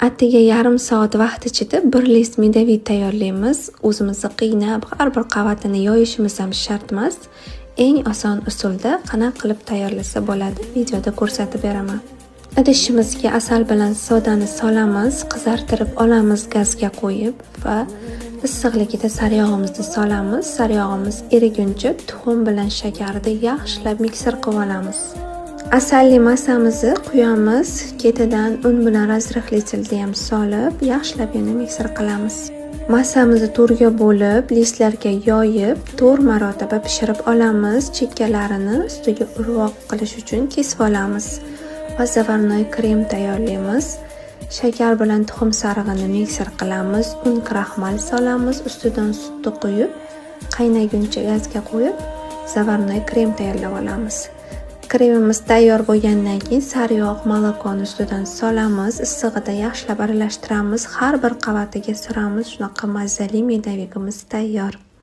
Attiga yarim soat vaqt ichida 1 list medaviy tayyorlaymiz. O'zimizni qiynab, har bir qavatini yoyishimiz ham shart emas. Eng oson usulda qanaqa qilib tayyorlasa bo'ladi, videoda ko'rsatib beraman. Idishimizga asal bilan sodani solamiz, qizartirib olamiz gazga qo'yib va issiqligida saryog'imizni solamiz. Saryog'imiz eriguncha tuxum bilan shakarni yaxshilab mikser qilib olamiz. Asalli massamizni quyamiz, ketidan un bilan razrihlitilni ham solib, yaxshilab yana mikser qilamiz. Massamizni to'rga bo'lib, listlarga yoyib, 4 marotaba pishirib olamiz. Chekkalarini ustiga urvoq qilish uchun kesib olamiz va zavarnoy krem tayyorlaymiz. Shakar bilan tuxum sarig'ini mikser qilamiz, un kraxmal solamiz, ustidan sutni quyib, qaynaguncha gazga qo'yib, zavarnoy krem tayyorlab olamiz. Kremimiz tayyor bo'lgandan keyin saryog' molokoni ustidan solamiz, issig'ida yaxshilab aralashtiramiz, har bir qavatiga suramiz. Shunaqa mazali medavigimiz tayyor.